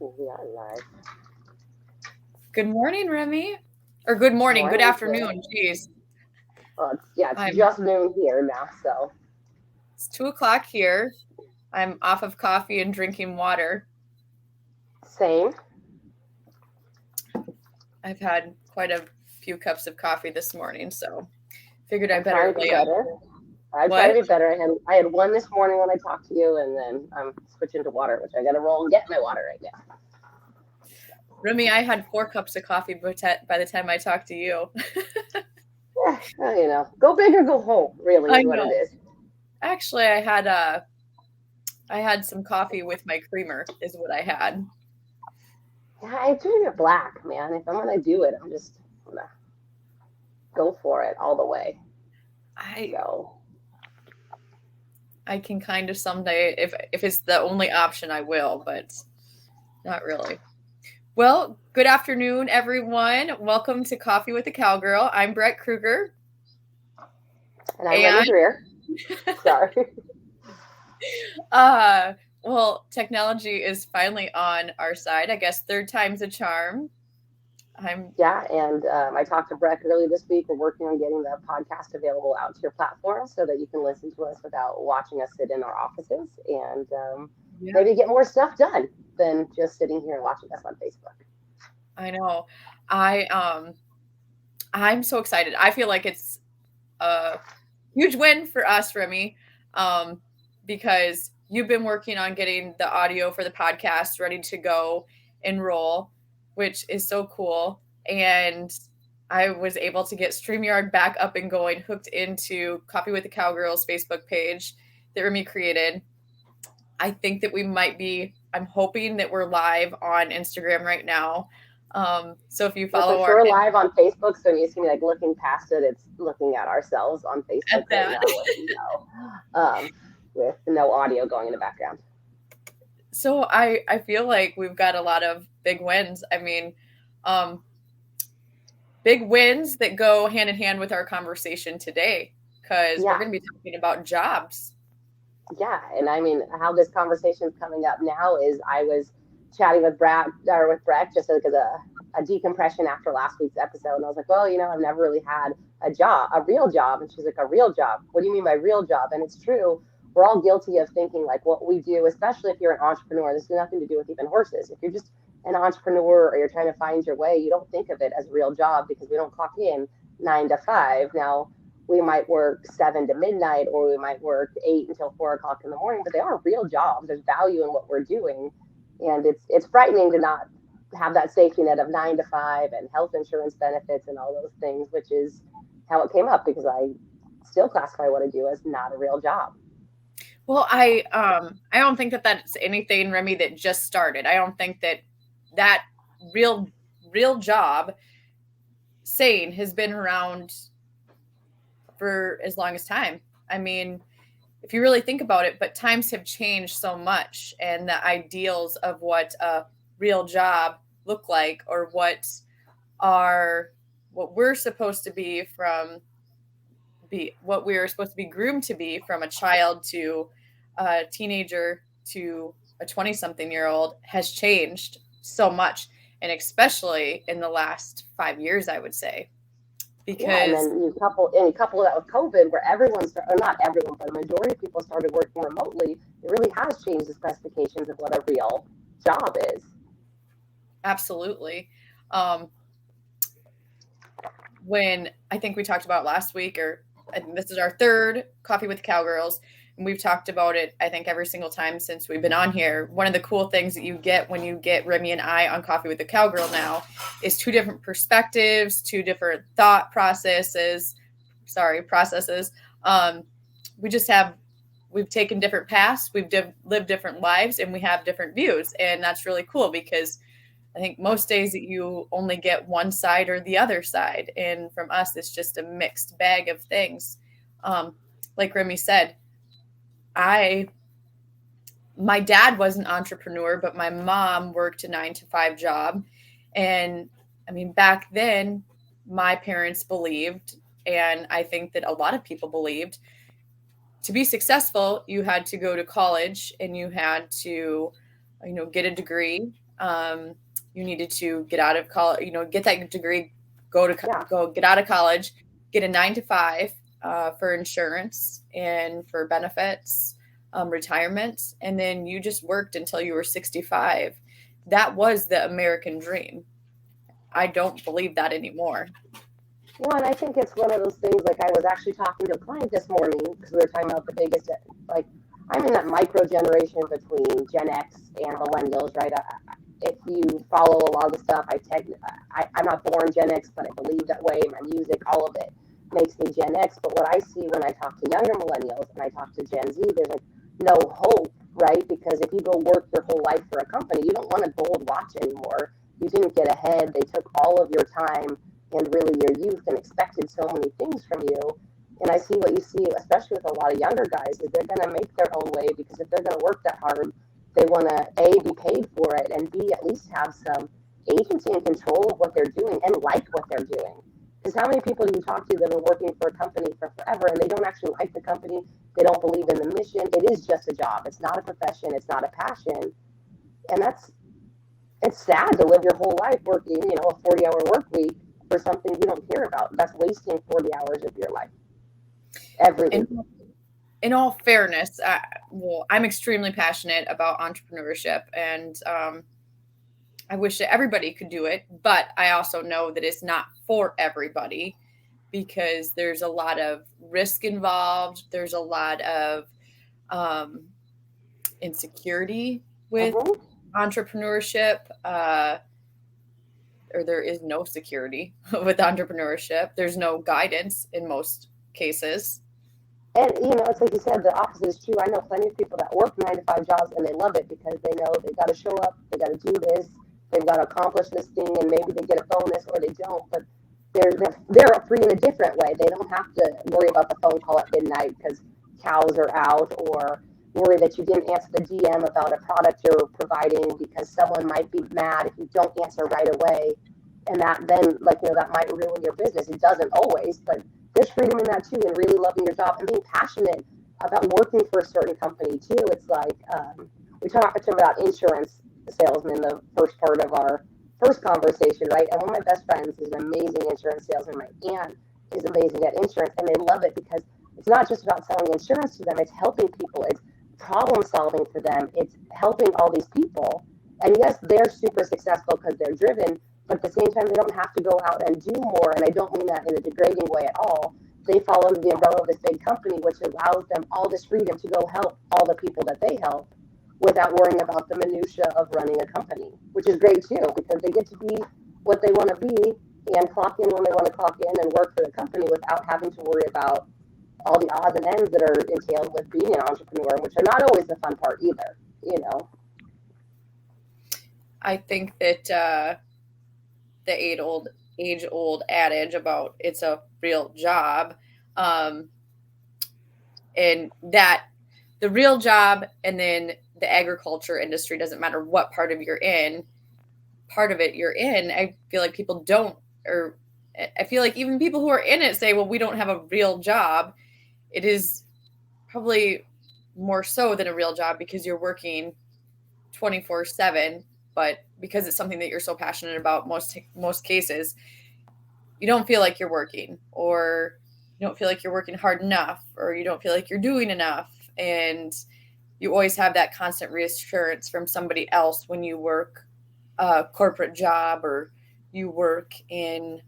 We are live. Good morning, Remy. Or good morning, good Morning, Jay. afternoon. Jeez. It's I'm just noon here now, so It's 2 o'clock here. I'm off of coffee and drinking water. same. I've had quite a few cups of coffee this morning, so figured I I'm trying better to be lay off. better. I'm trying What? to be better. I had one this morning when I talked to you, and then I'm switching to water, which I got to roll and get my water right now. Remy, I had 4 cups of coffee by the time I talked to you. Yeah, go big or go home. Really I is what it know. is. Actually, I had some coffee with my creamer is what I had. Yeah, I drink it black, man. If I'm gonna do it, I'm just gonna go for it all the way. I So I can kind of someday if it's the only option I will, but not really. Well, good afternoon, everyone. Welcome to Coffee with the Cowgirl. I'm Breck Kruger, and I'm Remy and Greer. Sorry. uh, well, technology is finally on our side. I guess third time's a charm. I'm Yeah, and I talked to Breck earlier this week. We're working on getting the podcast available out to your platform so that you can listen to us without watching us sit in our offices and Yeah, maybe get more stuff done than just sitting here and watching us on Facebook. I know. I I'm so excited. I feel like it's a huge win for us, Remy, um, because you've been working on getting the audio for the podcast ready to go and roll, which is so cool. And I was able to get StreamYard back up and going, hooked into Coffee with the Cowgirls Facebook page that Remy created. I think that we might be, I'm hoping that we're live on Instagram right now. So if you We're for follow our sure live on Facebook, so when you see me like looking past it, it's looking at ourselves on at Facebook right that. now with no audio going in the background. So I feel like we've got a lot of big wins. I mean, um, big wins that go hand in hand with our conversation today because we're Yeah, going to be talking about jobs. yeah, and I mean, how this conversation is coming up now is I was chatting with Breck just like as a decompression after last week's episode, and I was like, well, I've never really had a real job, and she's like, a real job? What do you mean by real job? And it's true. We're all guilty of thinking like what we do, especially if you're an entrepreneur. This has nothing to do with even horses. If you're just an entrepreneur or you're trying to find your way, you don't think of it as a real job because we don't clock in 9 to 5. Now, we might work 7 to midnight or we might work 8 until 4 o'clock in the morning, but they are real jobs. There's value in what we're doing. And it's frightening to not have that safety net of 9 to 5 and health insurance benefits and all those things, which is how it came up because I still classify what I do as not a real job. Well, I don't think that that's anything, Remy, that just started. I don't think that that real job saying has been around for as long as time. I mean, if you really think about it, but times have changed so much and the ideals of what a real job look like or are what we're supposed to be from be what we are supposed to be groomed to be from a child to a teenager to a 20 something year old has changed so much, and especially in the last 5 years I would say, Yeah, and because then you couple that with COVID, where or not everyone, but a majority of people started working remotely. It really has changed the specifications of what a real job is. absolutely. um, when I think we talked about last week, or I think this is our third Coffee with the Cowgirls, and we've talked about it, I think, every single time since we've been on here. One of the cool things that you get when you get Remy and I on Coffee with the Cowgirl now is two different perspectives, two different thought processes. Sorry, processes. Um, we just have we've taken different paths, lived different lives, and we have different views, and that's really cool because I think most days that you only get one side or the other side. And from us, it's just a mixed bag of things. Um, like Remy said, I, my dad was an entrepreneur, but my mom worked a 9 to 5 job. And I mean, back then, my parents believed, and I think that a lot of people believed, to be successful, you had to go to college and you had to, get a degree You needed to get out of college, get that degree, go get out of college, get a 9 to 5 for insurance and for benefits, retirement, and then you just worked until you were 65. That was the American dream. I don't believe that anymore. Well, and I think it's one of those things, like I was actually talking to a client this morning because we were talking about the biggest, like, I'm in that micro generation between Gen X and millennials, right? If you follow a lot of the stuff, I'm not born Gen X, but I believe that way. My music, all of it makes me Gen X. But what I see when I talk to younger millennials and I talk to Gen Z, there's like no hope, right? Because if you go work your whole life for a company, you don't want a gold watch anymore. You didn't get ahead. They took all of your time and really your youth and expected so many things from you. And I see what you see, especially with a lot of younger guys, is they're going to make their own way because if they're going to work that hard, they want to A, be paid for it, and B, at least have some agency and control of what they're doing and like what they're doing. Because how many people do you talk to that have been working for a company for forever and they don't actually like the company? They don't believe in the mission. It is just a job. It's not a profession. It's not a passion. And it's sad to live your whole life working, a 40-hour work week for something you don't care about. That's wasting 40 hours of your life every week. In all fairness, I'm extremely passionate about entrepreneurship, and I wish that everybody could do it, but I also know that it's not for everybody because there's a lot of risk involved. There's a lot of insecurity with entrepreneurship, or there is no security with entrepreneurship. There's no guidance in most cases. And, it's like you said, the opposite is true. I know plenty of people that work 9 to 5 jobs and they love it because they know they've got to show up, they got to do this, they've got to accomplish this thing, and maybe they get a bonus or they don't. But they're free in a different way. They don't have to worry about the phone call at midnight because cows are out, or worry that you didn't answer the DM about a product you're providing because someone might be mad if you don't answer right away. And that then, that might ruin your business. It doesn't always, but there's freedom in that too, and really loving your job and being passionate about working for a certain company too. It's like we talked about insurance salesman the first part of our first conversation, right? And one of my best friends is an amazing insurance salesman. My aunt is amazing at insurance, and they love it because it's not just about selling insurance to them, it's helping people, it's problem solving for them, it's helping all these people. And yes, they're super successful because they're driven, but at the same time, they don't have to go out and do more. And I don't mean that in a degrading way at all. They fall under the umbrella of this big company, which allows them all this freedom to go help all the people that they help without worrying about the minutia of running a company, which is great too, because they get to be what they want to be and clock in when they want to clock in and work for the company without having to worry about all the odds and ends that are entailed with being an entrepreneur, which are not always the fun part either. I think that the age-old adage about it's a real job, and that the real job and then the agriculture industry, doesn't matter what part of you're in, I feel like people don't, or I feel like even people who are in it say, well, we don't have a real job. It is probably more so than a real job because you're working 24/7, but because it's something that you're so passionate about, most cases, you don't feel like you're working, or you don't feel like you're working hard enough, or you don't feel like you're doing enough. And you always have that constant reassurance from somebody else when you work a corporate job or you work in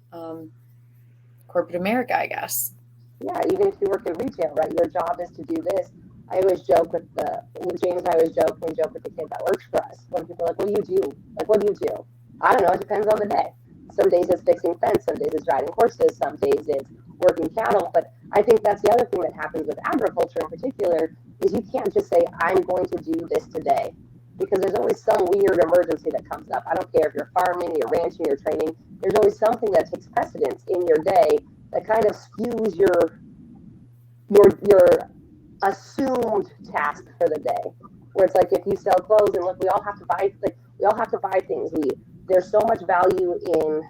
corporate America, I guess. Yeah, even if you work in retail, right? Your job is to do this. I always joke with James and I always joke with the kid that works for us. When people are like, what do you do? Like, what do you do? I don't know. It depends on the day. Some days it's fixing fence. Some days it's riding horses. Some days it's working cattle. But I think that's the other thing that happens with agriculture in particular is you can't just say, I'm going to do this today. Because there's always some weird emergency that comes up. I don't care if you're farming, you're ranching, you're training. There's always something that takes precedence in your day that kind of skews your assumed task for the day. Where it's like if you sell clothes and look, we all have to buy things. There's so much value in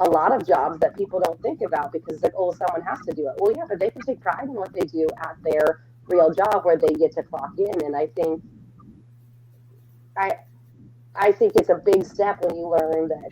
a lot of jobs that people don't think about because it's like, oh, someone has to do it. Well, yeah, but they can take pride in what they do at their real job where they get to clock in. And I think I think it's a big step when you learn that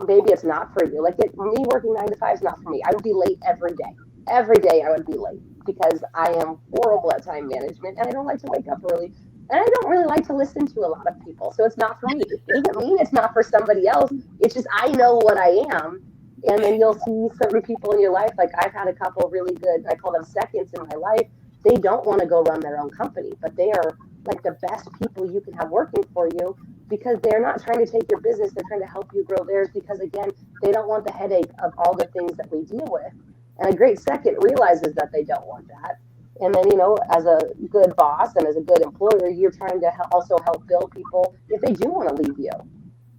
maybe it's not for you. Like me working 9 to 5 is not for me. I would be late every day. Every day I would be late because I am horrible at time management and I don't like to wake up early. And I don't really like to listen to a lot of people. So it's not for me. It doesn't mean it's not for somebody else. It's just I know what I am. And then you'll see certain people in your life. Like I've had a couple of really good, I call them seconds in my life. They don't want to go run their own company, but they are like the best people you can have working for you because they're not trying to take your business. They're trying to help you grow theirs because, again, they don't want the headache of all the things that we deal with. And a great second realizes that they don't want that. And then, as a good boss and as a good employer, you're trying to also help build people if they do want to leave you.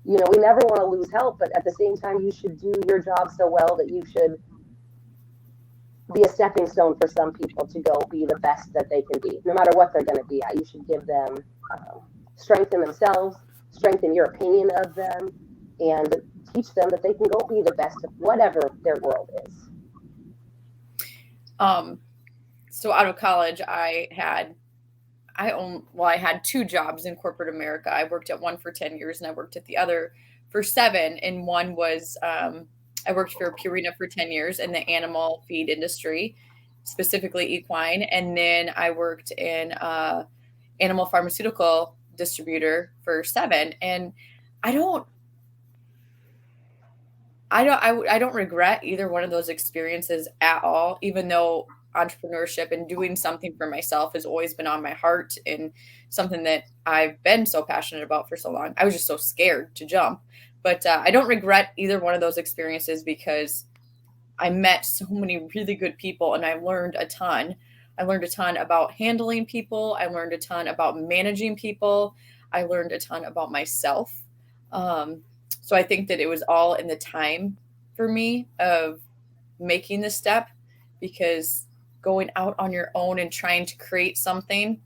We never want to lose help, but at the same time, you should do your job so well that you should be a stepping stone for some people to go be the best that they can be, no matter what they're going to be at. You should give them strength in themselves, strengthen your opinion of them, and teach them that they can go be the best of whatever their world is. So out of college, I had 2 jobs in corporate America. I worked at one for 10 years and I worked at the other for 7. And one was, I worked for Purina for 10 years in the animal feed industry, specifically equine. And then I worked in animal pharmaceutical distributor for 7. And I don't regret either one of those experiences at all, even though entrepreneurship and doing something for myself has always been on my heart and something that I've been so passionate about for so long. I was just so scared to jump. But I don't regret either one of those experiences because I met so many really good people and I learned a ton. I learned a ton about handling people. I learned a ton about managing people. I learned a ton about myself. So I think that it was all in the time for me of making the step, because going out on your own and trying to create something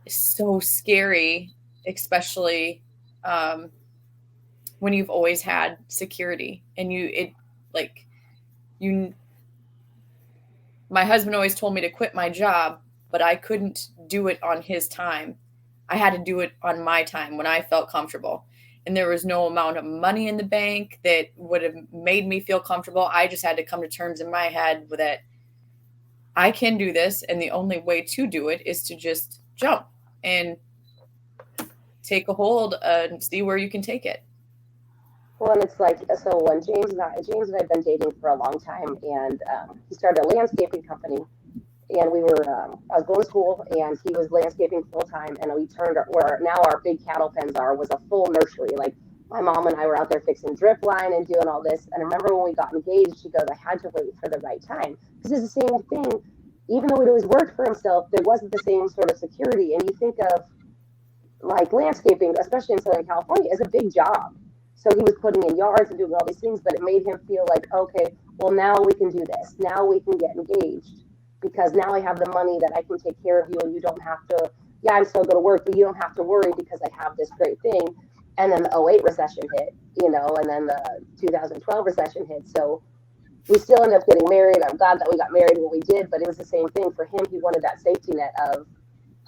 is so scary, especially when you've always had security and my husband always told me to quit my job, but I couldn't do it on his time. I had to do it on my time when I felt comfortable. And there was no amount of money in the bank that would have made me feel comfortable. I just had to come to terms in my head with that I can do this. And the only way to do it is to just jump and take a hold and see where you can take it. Well, and it's like, so when James and I have been dating for a long time, and he started a landscaping company, and I was going to school, and he was landscaping full time, and we turned where now our big cattle pens was a full nursery. Like my mom and I were out there fixing drip line and doing all this. And I remember when we got engaged, she goes, I had to wait for the right time, because it's the same thing. Even though he'd always worked for himself, there wasn't the same sort of security. And you think of like landscaping, especially in Southern California, as a big job. So he was putting in yards and doing all these things, but it made him feel like, okay, well, now we can do this. Now we can get engaged because now I have the money that I can take care of you, and you don't have to, yeah, I'm still going to work, but you don't have to worry because I have this great thing. And then the '08 recession hit, and then the 2012 recession hit. So we still ended up getting married. I'm glad that we got married when we did, but it was the same thing for him. He wanted that safety net of,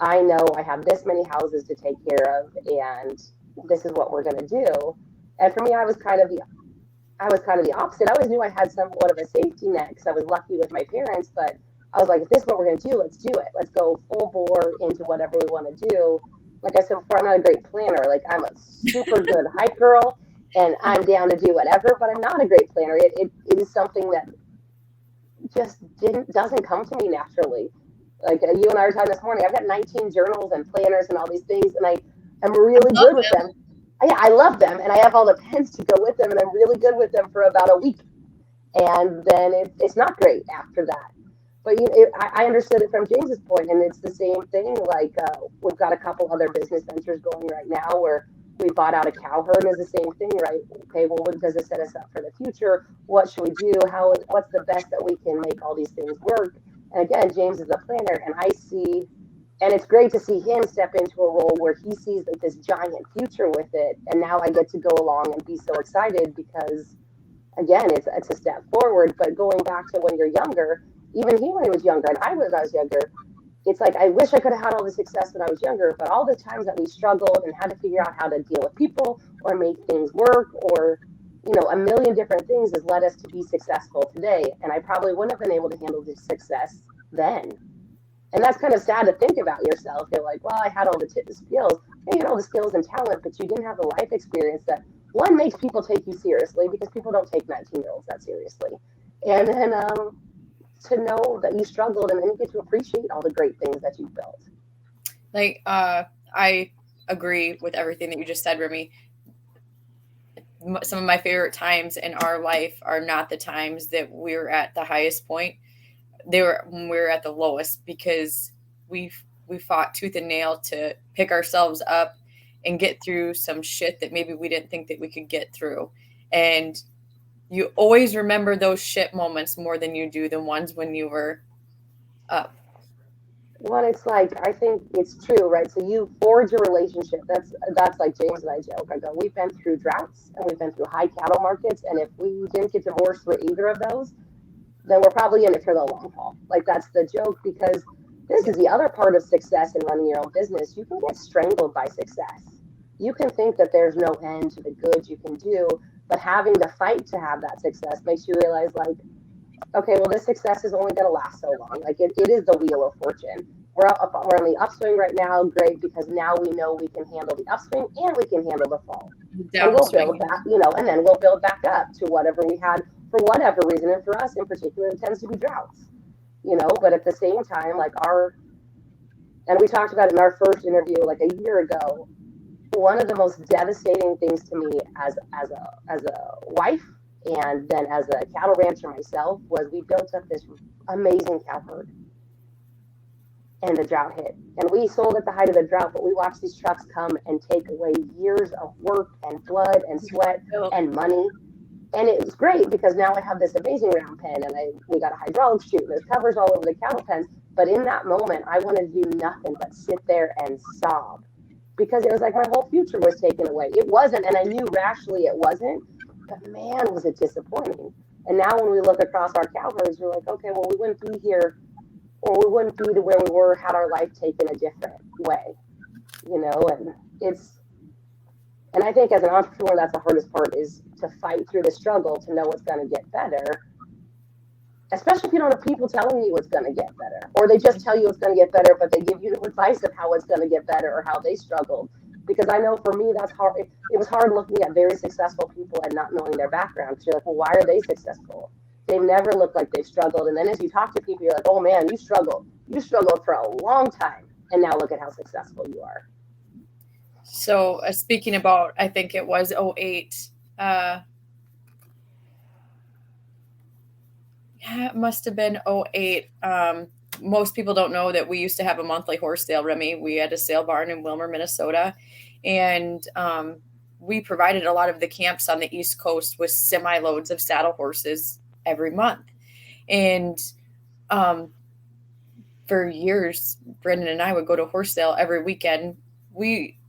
I know I have this many houses to take care of, and this is what we're going to do. And for me, I was kind of the opposite. I always knew I had somewhat of a safety net because I was lucky with my parents, but I was like, if this is what we're going to do, let's do it. Let's go full bore into whatever we want to do. Like I said before, I'm not a great planner. Like I'm a super good hype girl, and I'm down to do whatever, but I'm not a great planner. It is something that just doesn't come to me naturally. Like you and I were talking this morning, I've got 19 journals and planners and all these things, and I'm really good with them. Yeah, I love them, and I have all the pens to go with them, and I'm really good with them for about a week, and then it's not great after that. But I understood it from James's point, and it's the same thing. Like we've got a couple other business ventures going right now where we bought out a cow herd, and it's the same thing, right? Okay, well, what does it set us up for the future? What should we do? What's the best that we can make all these things work? And again, James is a planner, and I see. And it's great to see him step into a role where he sees like this giant future with it. And now I get to go along and be so excited because, again, it's a step forward. But going back to when you're younger, even he when he was younger, and I was younger, it's like I wish I could have had all the success when I was younger, but all the times that we struggled and had to figure out how to deal with people or make things work or a million different things has led us to be successful today. And I probably wouldn't have been able to handle this success then. And that's kind of sad to think about yourself. You're like, well, I had all the skills. Yeah, you had all the skills and talent, but you didn't have the life experience that one makes people take you seriously because people don't take 19-year-olds that seriously. And then to know that you struggled and then you get to appreciate all the great things that you've built. Like, I agree with everything that you just said, Remy. Some of my favorite times in our life are not the times that we're at the highest point. They were when we were at the lowest, because we fought tooth and nail to pick ourselves up and get through some shit that maybe we didn't think that we could get through. And you always remember those shit moments more than you do the ones when you were up. Well, it's like I think it's true, right? So you forge a relationship. That's like James and I joke. I go, we've been through droughts and we've been through high cattle markets, and if we didn't get divorced for either of those, then we're probably in it for the long haul. Like that's the joke because this is the other part of success in running your own business. You can get strangled by success. You can think that there's no end to the good you can do, but having to fight to have that success makes you realize, like, okay, well, this success is only going to last so long. Like it is the wheel of fortune. We're on the upswing right now. Great, because now we know we can handle the upswing and we can handle the fall, and we'll build Downswing. back, and then we'll build back up to whatever we had for whatever reason. And for us in particular, it tends to be droughts, But at the same time, like and we talked about it in our first interview like a year ago. One of the most devastating things to me as a wife and then as a cattle rancher myself was we built up this amazing cow herd and the drought hit. And we sold at the height of the drought, but we watched these trucks come and take away years of work and blood and sweat and money. And it was great because now I have this amazing round pen and we got a hydraulic chute and there's covers all over the cattle pens. But in that moment, I wanted to do nothing but sit there and sob because it was like my whole future was taken away. It wasn't, and I knew rationally it wasn't, but man, was it disappointing. And now when we look across our cow herds, we're like, okay, well, we wouldn't be here or we wouldn't be to where we were had our life taken a different way, and and I think as an entrepreneur, that's the hardest part is to fight through the struggle to know it's going to get better, especially if you don't have people telling you it's going to get better, or they just tell you it's going to get better, but they give you no advice of how it's going to get better or how they struggled. Because I know for me, that's hard. It was hard looking at very successful people and not knowing their background. Because you're like, well, why are they successful? They've never looked like they've struggled. And then as you talk to people, you're like, oh man, you struggled. You struggled for a long time. And now look at how successful you are. So speaking about, I think it was '08. Yeah, it must have been '08. Most people don't know that we used to have a monthly horse sale, Remy. We had a sale barn in Wilmer, Minnesota. And we provided a lot of the camps on the East Coast with semi-loads of saddle horses every month. And for years, Brendan and I would go to horse sale every weekend.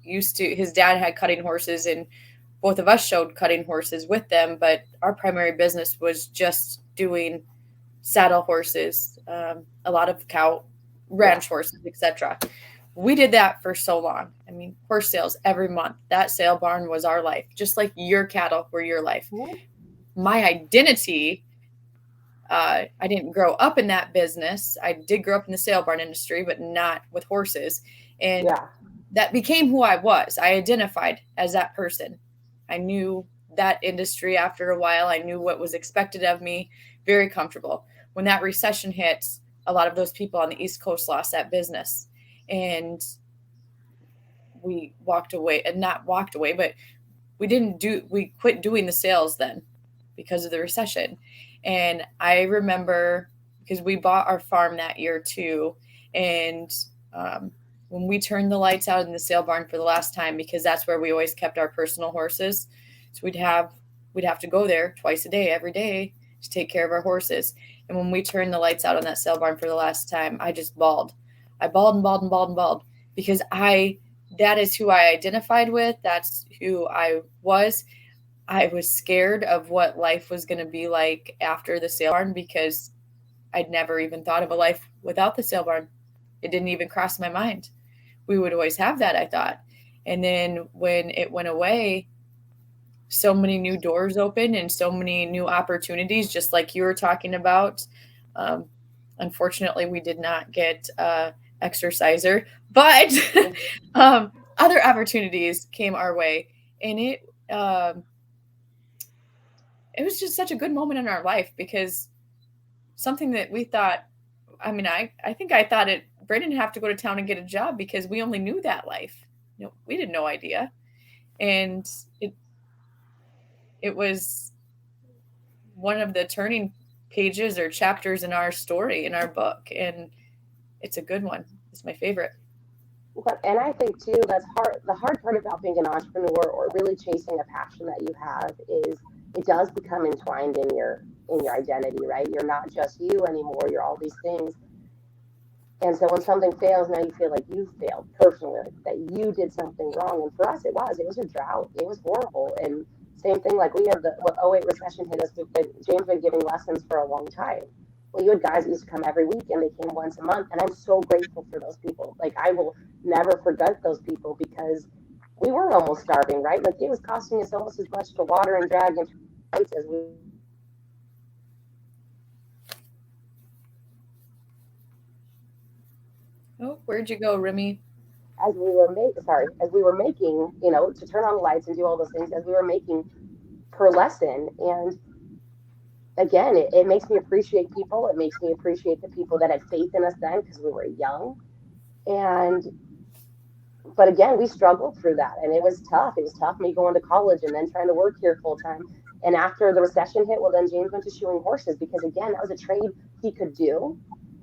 His dad had cutting horses and both of us showed cutting horses with them, but our primary business was just doing saddle horses, a lot of cow ranch horses, etc. We did that for so long. I mean, horse sales every month. That sale barn was our life, just like your cattle were your life. My identity, I didn't grow up in that business. I did grow up in the sale barn industry, but not with horses. And that became who I was. I identified as that person. I knew that industry after a while. I knew what was expected of me. Very comfortable. When that recession hit, a lot of those people on the East Coast lost that business. And we walked away, and not walked away, but we quit doing the sales then because of the recession. And I remember because we bought our farm that year too. And when we turned the lights out in the sale barn for the last time, because that's where we always kept our personal horses. So we'd have to go there twice a day, every day to take care of our horses. And when we turned the lights out on that sale barn for the last time, I just bawled. I bawled and bawled and bawled and bawled because that is who I identified with. That's who I was. I was scared of what life was going to be like after the sale barn because I'd never even thought of a life without the sale barn. It didn't even cross my mind. We would always have that, I thought. And then when it went away, so many new doors open and so many new opportunities, just like you were talking about. Um, Unfortunately, we did not get exerciser, but other opportunities came our way, and um, it was just such a good moment in our life because something that we thought. I mean, I think I thought it. Brandon didn't have to go to town and get a job because we only knew that life. We had no idea, and it was one of the turning pages or chapters in our story in our book, and it's a good one. It's my favorite. And I think too that's hard. The hard part about being an entrepreneur or really chasing a passion that you have is it does become entwined in your identity, right? You're not just you anymore. You're all these things. And so when something fails, now you feel like you failed personally, like that you did something wrong. And for us, it was a drought. It was horrible. And same thing, like we had the what '08 recession hit us. James been giving lessons for a long time. Well, you had guys that used to come every week, and they came once a month. And I'm so grateful for those people. Like I will never forget those people because we were almost starving, right? Like it was costing us almost as much to water and drag and lights as we were Oh, where'd you go, Remy? as we were making, to turn on the lights and do all those things as we were making per lesson. And again, it makes me appreciate people. It makes me appreciate the people that had faith in us then because we were young. And but again, we struggled through that and it was tough. It was tough me going to college and then trying to work here full time. And after the recession hit, well, then James went to shoeing horses because again, that was a trade he could do.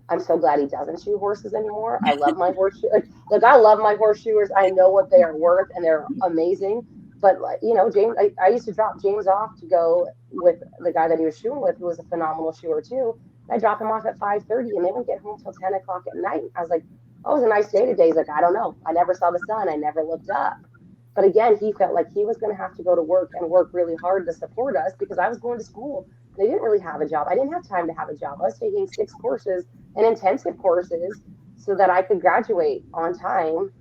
I'm so glad he doesn't shoe horses anymore. I love my horseshoe. Like I love my horseshoers. I know what they are worth, and they're amazing. But like, James, I used to drop James off to go with the guy that he was shoeing with, who was a phenomenal shoer too. And I drop him off at 5:30, and they wouldn't get home till 10 o'clock at night. I was like, "Oh, it was a nice day today." He's like, "I don't know. I never saw the sun. I never looked up." But again, he felt like he was going to have to go to work and work really hard to support us because I was going to school. They didn't really have a job. I didn't have time to have a job. I was taking 6 courses and intensive courses so that I could graduate on time.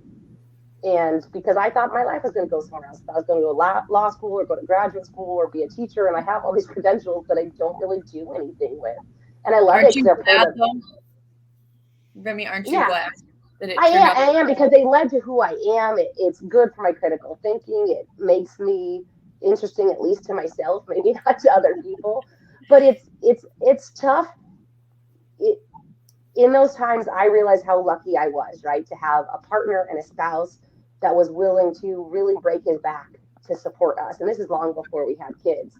And because I thought my life was going to go somewhere else, I was going to go to law school or go to graduate school or be a teacher. And I have all these credentials that I don't really do anything with. And I love it Aren't because you they're part glad of, though, Remy? Aren't you yeah, glad that it turned out? I am because they led to who I am. It's good for my critical thinking. It makes me interesting, at least to myself, maybe not to other people. But it's tough. It, in those times, I realized how lucky I was, right, to have a partner and a spouse that was willing to really break his back to support us. And this is long before we had kids.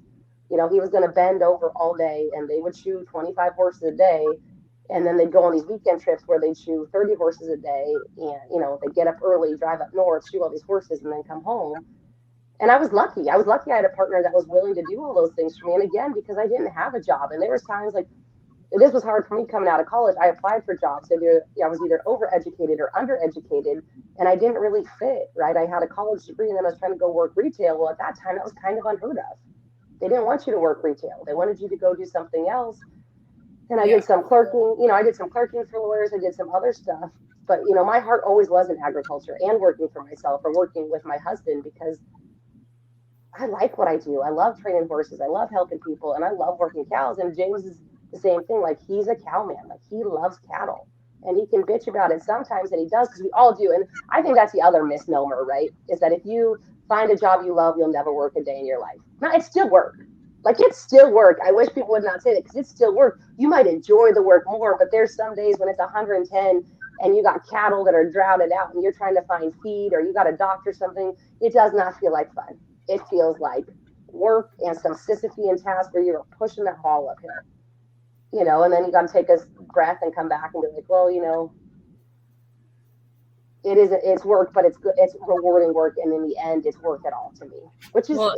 He was going to bend over all day and they would shoe 25 horses a day. And then they'd go on these weekend trips where they'd shoe 30 horses a day. And, they'd get up early, drive up north, shoe all these horses, and then come home. And I was lucky. I was lucky I had a partner that was willing to do all those things for me. And again, because I didn't have a job. And there was times like this was hard for me coming out of college. I applied for jobs. I was either overeducated or undereducated, and I didn't really fit, right? I had a college degree and then I was trying to go work retail. Well, at that time, that was kind of unheard of. They didn't want you to work retail. They wanted you to go do something else. And I Yeah. did some clerking, I did some clerking for lawyers. I did some other stuff. But, my heart always was in agriculture and working for myself or working with my husband because I like what I do. I love training horses. I love helping people and I love working cows. And James is the same thing. Like he's a cowman. Like he loves cattle and he can bitch about it sometimes and he does because we all do. And I think that's the other misnomer, right? Is that if you find a job you love, you'll never work a day in your life. No, it's still work. Like it's still work. I wish people would not say that because it's still work. You might enjoy the work more, but there's some days when it's 110 and you got cattle that are droughted out and you're trying to find feed or you got a doctor something. It does not feel like fun. It feels like work and some Sisyphean task where you're pushing that ball uphill, and then you got to take a breath and come back and be like, well, it's work, but it's good. It's rewarding work. And in the end, it's worth it all to me, which is, Well,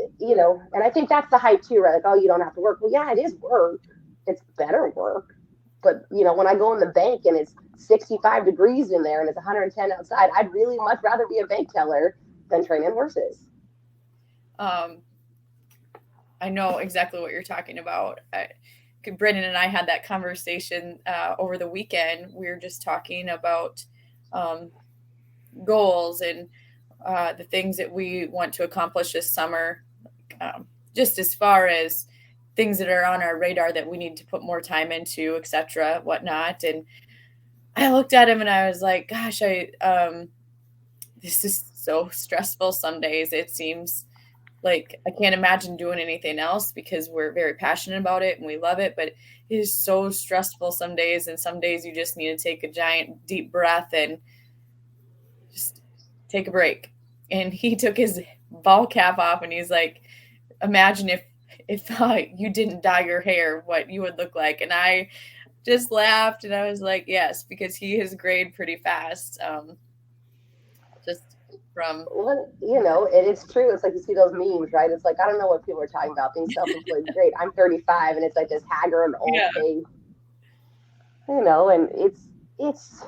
and I think that's the hype too, right? Like, oh, you don't have to work. Well, yeah, it is work. It's better work. But, when I go in the bank and it's 65 degrees in there and it's 110 outside, I'd really much rather be a bank teller than training horses. um, I know exactly what you're talking about. Brendan and I had that conversation over the weekend. We were just talking about um, goals and the things that we want to accomplish this summer, just as far as things that are on our radar that we need to put more time into, etc., whatnot. And I looked at him and I was like, gosh, this is so stressful some days. It seems like I can't imagine doing anything else because we're very passionate about it and we love it, but it is so stressful some days. And some days you just need to take a giant deep breath and just take a break. And he took his ball cap off and he's like, imagine if you didn't dye your hair, what you would look like. And I just laughed and I was like, yes, because he has grayed pretty fast. Just from Well, it's true. It's like you see those memes, right? It's like, I don't know what people are talking about. Being self-employed is great. I'm 35, and it's like this haggard old yeah. face, and it's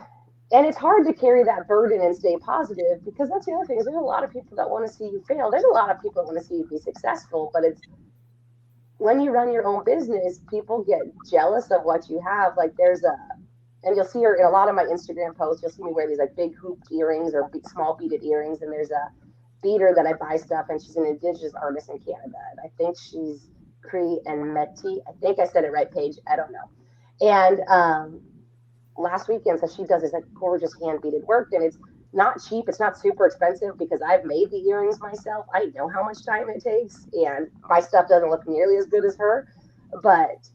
and it's hard to carry that burden and stay positive because that's the other thing is there's a lot of people that want to see you fail. There's a lot of people that want to see you be successful, but it's when you run your own business, people get jealous of what you have. Like and you'll see her in a lot of my Instagram posts. You'll see me wear these like big hooped earrings or big, small beaded earrings. And there's a beater that I buy stuff, and she's an indigenous artist in Canada. And I think she's Cree and Métis. I think I said it right, Paige. I don't know. And last weekend, so she does this like gorgeous hand beaded work, and it's not cheap. It's not super expensive because I've made the earrings myself. I know how much time it takes, and my stuff doesn't look nearly as good as her. But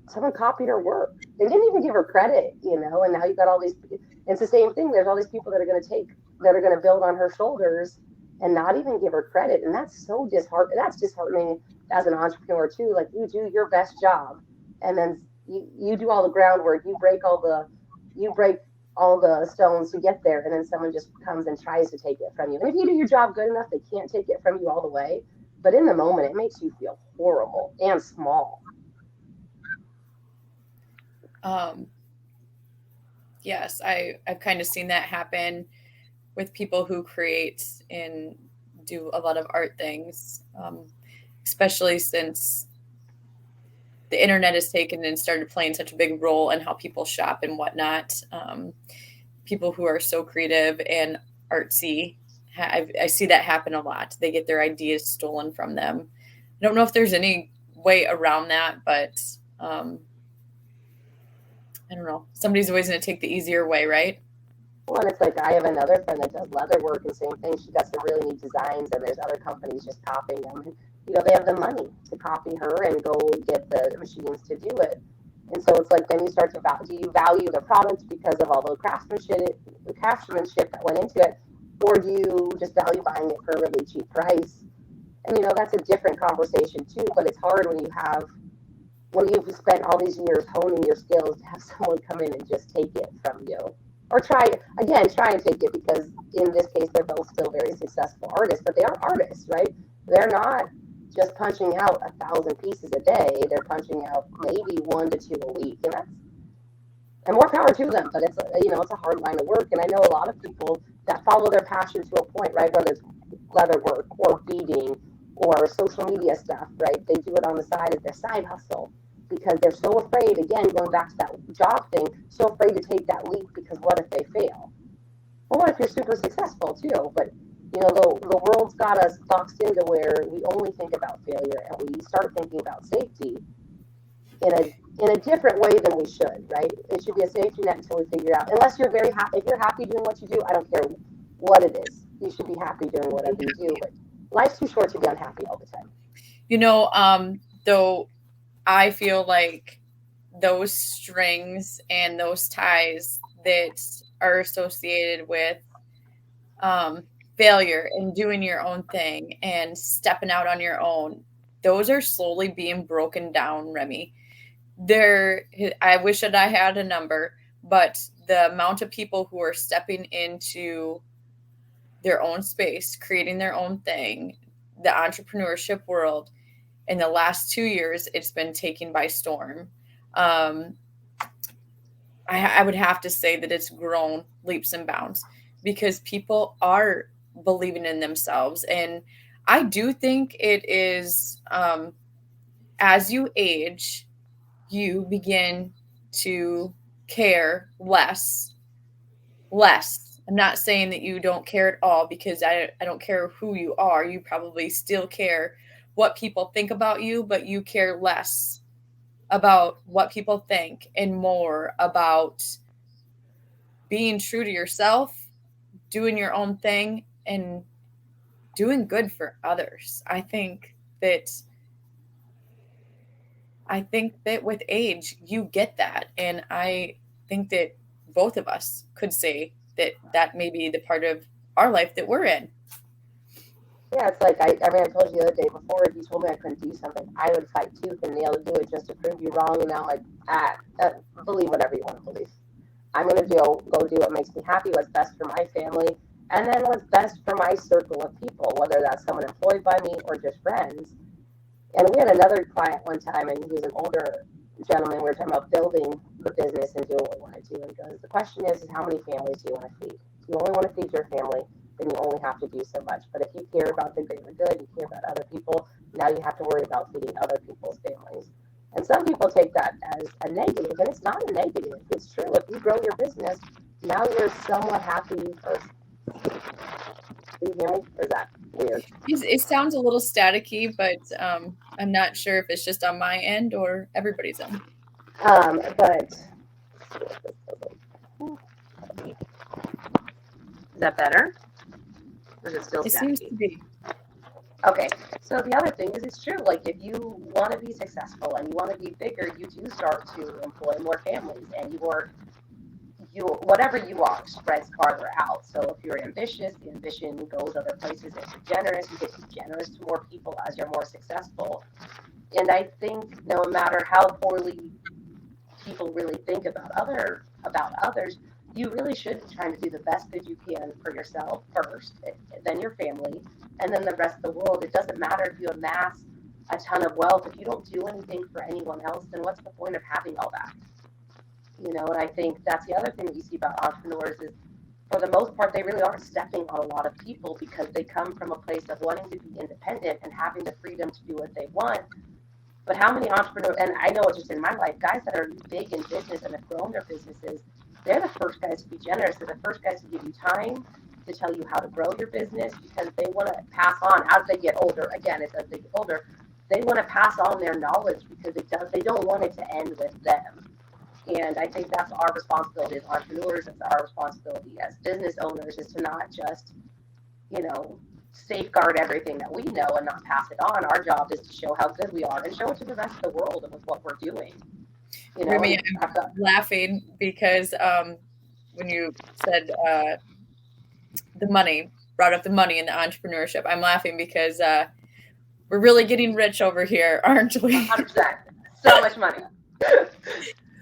someone copied her work and didn't even give her credit, and now you've got all these. It's the same thing. There's all these people that are going to build on her shoulders and not even give her credit, and that's so disheartening. That's disheartening as an entrepreneur too. Like you do your best job, and then you do all the groundwork. You break all the stones to get there, and then someone just comes and tries to take it from you. And if you do your job good enough, they can't take it from you all the way. But in the moment, it makes you feel horrible and small. Um, yes, I've kind of seen that happen with people who create and do a lot of art things, especially since the internet has taken and started playing such a big role in how people shop and whatnot. People who are so creative and artsy, I see that happen a lot. They get their ideas stolen from them. I don't know if there's any way around that, but I don't know. Somebody's always going to take the easier way, right? Well, and it's like I have another friend that does leather work and same thing. She got some really neat designs, and there's other companies just copying them. And they have the money to copy her and go get the machines to do it. And so it's like then you start to do you value the product because of all the craftsmanship that went into it, or do you just value buying it for a really cheap price? And that's a different conversation too. But it's hard when you've spent all these years honing your skills to have someone come in and just take it from you. Or try and take it because in this case, they're both still very successful artists, but they are artists, right? They're not just punching out 1,000 pieces a day. They're punching out maybe 1 to 2 a week. And more power to them, but it's a hard line of work. And I know a lot of people that follow their passion to a point, right? Whether it's leather work or beading or social media stuff, right? They do it on the side as their side hustle because they're so afraid, again, going back to that job thing, so afraid to take that leap because what if they fail? Well, what if you're super successful too? But the world's got us boxed into where we only think about failure and we start thinking about safety in a different way than we should, right? It should be a safety net until we figure out. Unless you're very happy, if you're happy doing what you do, I don't care what it is. You should be happy doing whatever you do. But life's too short to be unhappy all the time. Though I feel like those strings and those ties that are associated with failure and doing your own thing and stepping out on your own, those are slowly being broken down, Remy. I wish that I had a number, but the amount of people who are stepping into their own space, creating their own thing, the entrepreneurship world, in the last 2 years, it's been taken by storm. I would have to say that it's grown leaps and bounds because people are believing in themselves. And I do think it is, as you age, you begin to care less less. I'm not saying that you don't care at all, because I don't care who you are. You probably still care what people think about you, but you care less about what people think and more about being true to yourself, doing your own thing, and doing good for others. That I think that with age you get that, and I think that both of us could say that that may be the part of our life that we're in. Yeah, it's like I told you the other day before, if you told me I couldn't do something, I would fight tooth and nail to do it just to prove you wrong. And now I'm like, believe whatever you want to believe. I'm going to go do what makes me happy, what's best for my family, and then what's best for my circle of people, whether that's someone employed by me or just friends. And we had another client one time, and he was an older gentleman. We were talking about building the business and doing what we wanted to. And he goes, the question is how many families do you want to feed? If you only want to feed your family, then you only have to do so much. But if you care about the greater good, you care about other people, now you have to worry about feeding other people's families. And some people take that as a negative, and it's not a negative. It's true. If you grow your business, now you're somewhat happy. Or, can you hear me? Or is that weird? It sounds a little staticky, but I'm not sure if it's just on my end or everybody's end. But is that better? Or is it still It seems staticky? to be. Okay, so the other thing is it's true. Like if you want to be successful and you want to be bigger, you do start to employ more families, and you whatever you are spreads farther out. So if you're ambitious, the ambition goes other places. If you're generous, you get to be generous to more people as you're more successful. And I think no matter how poorly people really think about others, you really should be trying to do the best that you can for yourself first, then your family, and then the rest of the world. It doesn't matter if you amass a ton of wealth. If you don't do anything for anyone else, then what's the point of having all that? And I think that's the other thing that you see about entrepreneurs is, for the most part, they really are stepping on a lot of people because they come from a place of wanting to be independent and having the freedom to do what they want. But how many entrepreneurs, and I know it's just in my life, guys that are big in business and have grown their businesses, they're the first guys to be generous. They're the first guys to give you time to tell you how to grow your business because they want to pass on as they get older. Again, it's as they get older, they want to pass on their knowledge because they don't want it to end with them. And I think that's our responsibility as entrepreneurs. It's our responsibility as business owners is to not just, you know, safeguard everything that we know and not pass it on. Our job is to show how good we are and show it to the rest of the world with what we're doing. Remy, And I'm laughing because when you said the money, brought up the money in the entrepreneurship, I'm laughing because we're really getting rich over here, aren't we? 100%. So much money.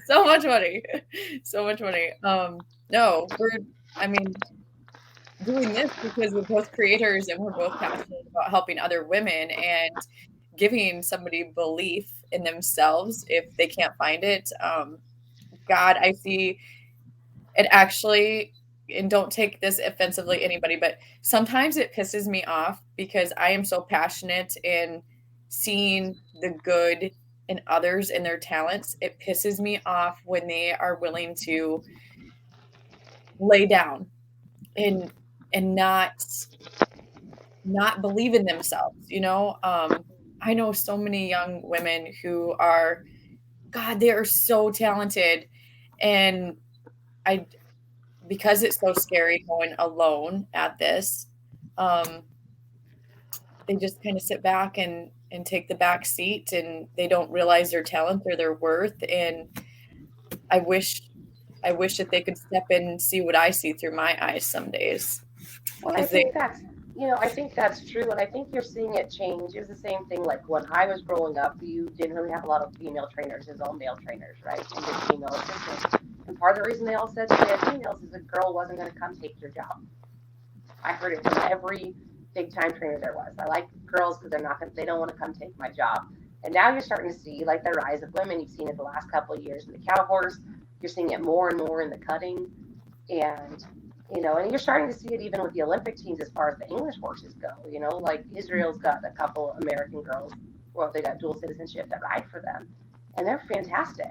So much money. So much money. No, I mean, doing this because we're both creators and we're both passionate about helping other women and giving somebody belief in themselves if they can't find it. God, I see it actually, and don't take this offensively, anybody, but sometimes it pisses me off because I am so passionate in seeing the good in others and their talents. It pisses me off when they are willing to lay down and not believe in themselves. I know so many young women who are, God, they are so talented, and I because it's so scary going alone at this, um, they just kind of sit back and take the back seat, and they don't realize their talent or their worth. And I wish I wish that they could step in and see what I see through my eyes some days. Well, I As they think I think that's true, and I think you're seeing it change. It was the same thing like when I was growing up. You didn't really have a lot of female trainers. It was all male trainers, right? And just female assistants. And part of the reason they all said stay as females is a girl wasn't going to come take your job. I heard it from every big time trainer there was. I like girls because they don't want to come take my job. And now you're starting to see like the rise of women. You've seen it the last couple of years in the cow horse. You're seeing it more and more in the cutting, and and you're starting to see it even with the Olympic teams as far as the English horses go. Like Israel's got a couple American girls. Well, they got dual citizenship that ride for them, and they're fantastic.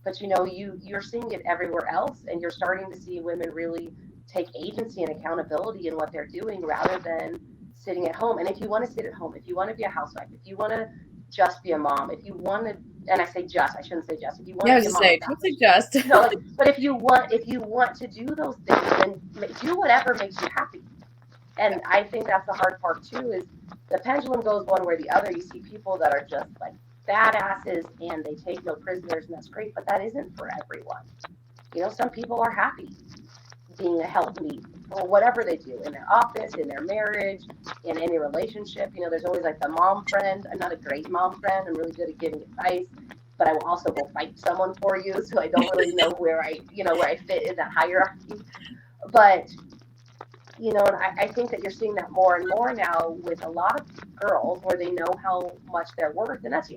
But you're seeing it everywhere else, and you're starting to see women really take agency and accountability in what they're doing rather than sitting at home. And if you want to sit at home, if you want to be a housewife, if you want to just be a mom, if you want to, and I say just, I shouldn't say just, if you want Yeah, to I be was a just mom of saying, don't family, suggest. like, but if you want to do those things, then do whatever makes you happy. And I think that's the hard part too, is the pendulum goes one way or the other. You see people that are just like badasses and they take no prisoners, and that's great, but that isn't for everyone. Some people are happy being a helpmeet or whatever they do in their office, in their marriage, in any relationship. There's always like the mom friend. I'm not a great mom friend. I'm really good at giving advice, but I will also go fight someone for you. So I don't really know where I fit in that hierarchy. But and I think that you're seeing that more and more now with a lot of girls where they know how much they're worth. And that's the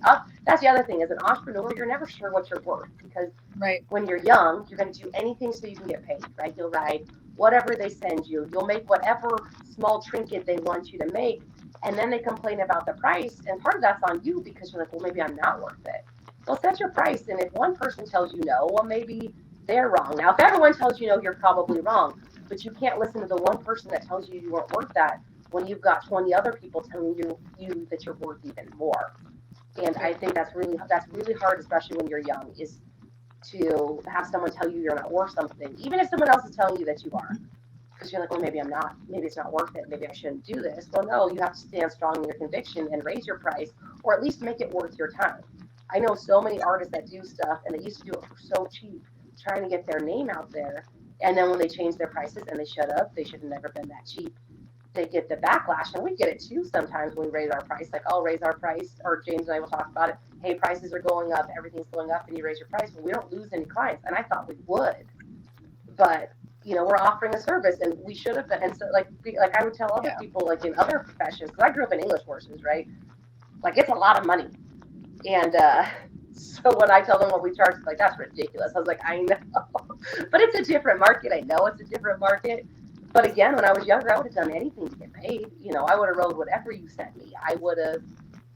other thing. As an entrepreneur, you're never sure what you're worth because Right. when you're young, you're going to do anything so you can get paid, right? You'll ride whatever they send you. You'll make whatever small trinket they want you to make. And then they complain about the price. And part of that's on you because you're like, well, maybe I'm not worth it. Well, set your price. And if one person tells you no, well, maybe they're wrong. Now, if everyone tells you no, you're probably wrong. But you can't listen to the one person that tells you you weren't worth that when you've got 20 other people telling you that you're worth even more. And I think that's really hard, especially when you're young, is to have someone tell you you're not worth something, even if someone else is telling you that you are. Because you're like, well, maybe I'm not. Maybe it's not worth it. Maybe I shouldn't do this. Well, no, you have to stand strong in your conviction and raise your price, or at least make it worth your time. I know so many artists that do stuff, and they used to do it for so cheap, trying to get their name out there. And then when they change their prices and they shut up, they should have never been that cheap. They get the backlash, and we get it too sometimes when we raise our price. Like, I'll raise our price, or James and I will talk about it. Hey, prices are going up, everything's going up, and you raise your price. Well, we don't lose any clients, and I thought we would, but we're offering a service, and we should have been. And so, like I would tell other Yeah. people, like in other professions, because I grew up in English courses, right? Like, it's a lot of money, and so when I tell them what we charge, it's like, that's ridiculous. I was like, I know, but it's a different market. I know it's a different market. But again, when I was younger, I would have done anything to get paid. I would have rode whatever you sent me. I would have,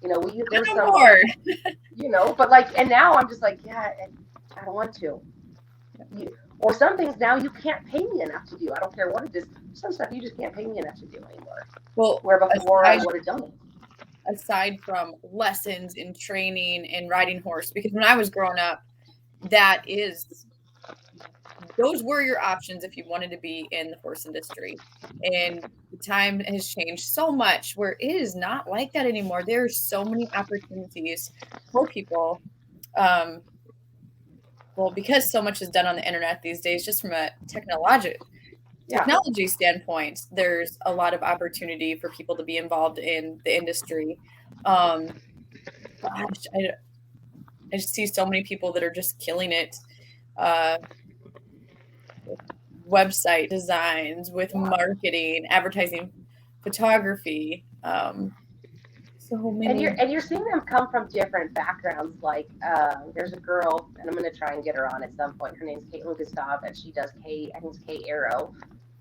there's No some, more. but like, and now I'm just like, yeah, I don't want to. Or some things now you can't pay me enough to do. I don't care what it is. Some stuff you just can't pay me enough to do anymore. Well, Where before I would have done it. aside from lessons and training and riding horse, because when I was growing up, those were your options if you wanted to be in the horse industry. And the time has changed so much where it is not like that anymore. There are so many opportunities for people. Well, because so much is done on the internet these days, just from a technology standpoint, there's a lot of opportunity for people to be involved in the industry. Gosh, I just see so many people that are just killing it. With website designs, with marketing, advertising, photography. So And many. you're seeing them come from different backgrounds. Like, there's a girl, and I'm gonna try and get her on at some point. Her name's Caitlin Gustav, and she does I think it's K Arrow,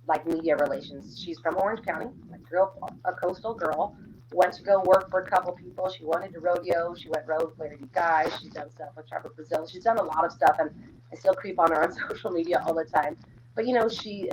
like media relations. She's from Orange County, like grew up a coastal girl. Went to go work for a couple people. She wanted to rodeo. She went road with Larry Guys. She's done stuff with Trevor Brazil. She's done a lot of stuff, and I still creep on her on social media all the time. But and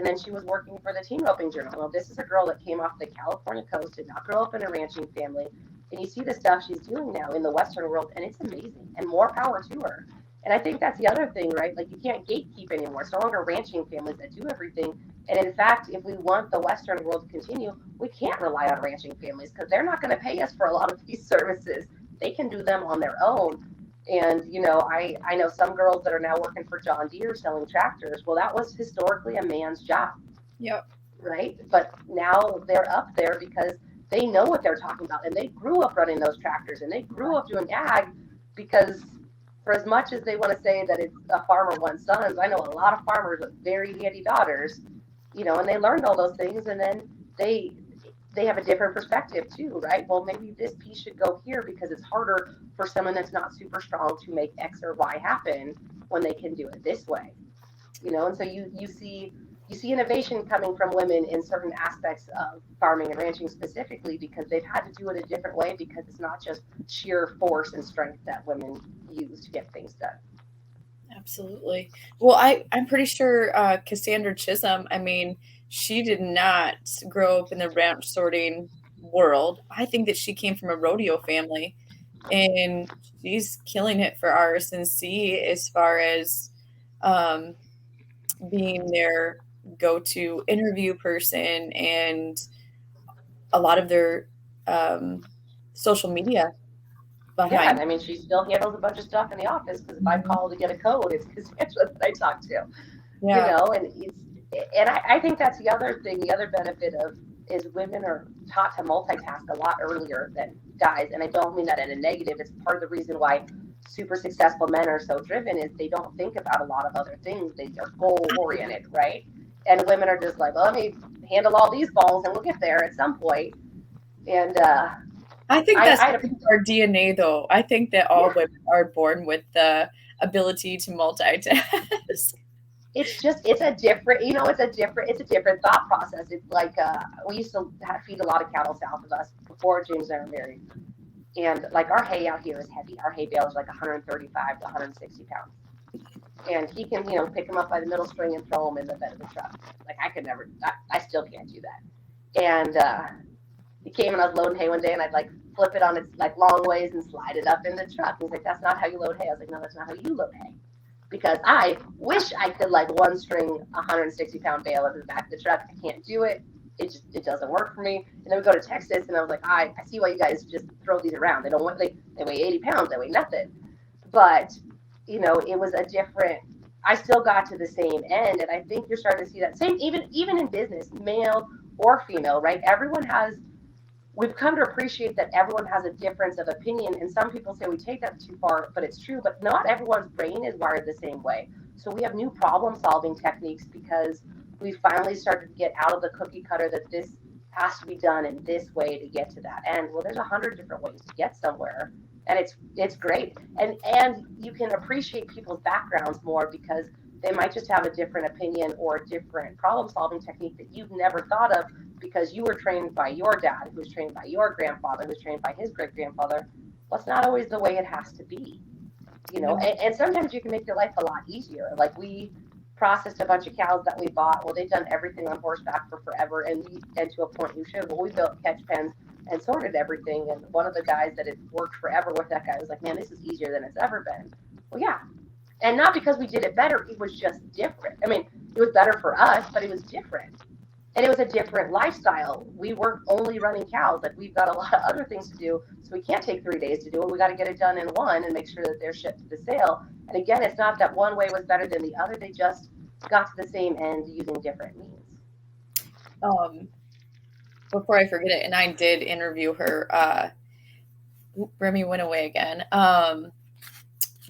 then she was working for the Teen Roping Journal. Well, this is a girl that came off the California coast, did not grow up in a ranching family, and you see the stuff she's doing now in the Western world, and it's amazing. And more power to her. And I think that's the other thing, right? Like, you can't gatekeep anymore. It's no longer ranching families that do everything. And in fact, if we want the Western world to continue, we can't rely on ranching families because they're not going to pay us for a lot of these services. They can do them on their own. And, I know some girls that are now working for John Deere selling tractors. Well, that was historically a man's job. Yep. Right? But now they're up there because they know what they're talking about, and they grew up running those tractors, and they grew up doing ag. Because for as much as they want to say that it's a farmer wants sons, I know a lot of farmers with very handy daughters, and they learned all those things, and then they have a different perspective too, right? Well, maybe this piece should go here because it's harder for someone that's not super strong to make X or Y happen when they can do it this way. And so you see innovation coming from women in certain aspects of farming and ranching specifically because they've had to do it a different way because it's not just sheer force and strength that women use to get things done. Absolutely. Well, I'm pretty sure Cassandra Chisholm, I mean, she did not grow up in the ranch sorting world. I think that she came from a rodeo family, and she's killing it for RSNC as far as um, being their go-to interview person and a lot of their um, social media Yeah, and behind. I mean, she still handles a bunch of stuff in the office because if I Mhm. call to get a code, it's because that's what I talk to, Yeah. and I think that's the other thing, the other benefit of is women are taught to multitask a lot earlier than guys, and I don't mean that in a negative. It's part of the reason why super successful men are so driven is they don't think about a lot of other things. They are goal oriented, right? And women are just like, well, let me handle all these balls and we'll get there at some point. And I think I, that's I had a our DNA, though. I think that all yeah, women are born with the ability to multitask. it's a different, it's a different thought process. It's like we used to feed a lot of cattle south of us before James and I were married, and like our hay out here is heavy. Our hay bale is like 135 to 160 pounds, and he can pick them up by the middle string and throw them in the bed of the truck. Like I could never, I still can't do that. And he came and I was loading hay one day, and I'd like flip it on its like long ways and slide it up in the truck. He's like, "That's not how you load hay." I was like, "No, that's not how you load hay." Because I wish I could like one string 160-pound bale over the back of the truck. I can't do it. It doesn't work for me. And then we go to Texas, and I was like, I see why you guys just throw these around. They don't want they weigh 80 pounds. They weigh nothing. But it was a different. I still got to the same end, and I think you're starting to see that same even in business, male or female, right? Everyone has we've come to appreciate that everyone has a difference of opinion, and some people say we take that too far, but it's true. But not everyone's brain is wired the same way, so we have new problem solving techniques because we finally started to get out of the cookie cutter that this has to be done in this way to get to that end. Well, there's 100 different ways to get somewhere, and it's great, and you can appreciate people's backgrounds more because they might just have a different opinion or a different problem solving technique that you've never thought of because you were trained by your dad, who was trained by your grandfather, who was trained by his great grandfather. Well, it's not always the way it has to be, No. and sometimes you can make your life a lot easier. Like we processed a bunch of cows that we bought. Well, they've done everything on horseback for forever, and to a point you should. Well, we built catch pens and sorted everything. And one of the guys that had worked forever with that guy was like, "Man, this is easier than it's ever been." Well, yeah, and not because we did it better. It was just different. I mean, it was better for us, but it was different, and it was a different lifestyle. We weren't only running cows. Like we've got a lot of other things to do, so we can't take 3 days to do it. We got to get it done in one and make sure that they're shipped to the sale. And again, it's not that one way was better than the other. They just got to the same end using different means. Um, Before I forget it, and I did interview her. Remy went away again.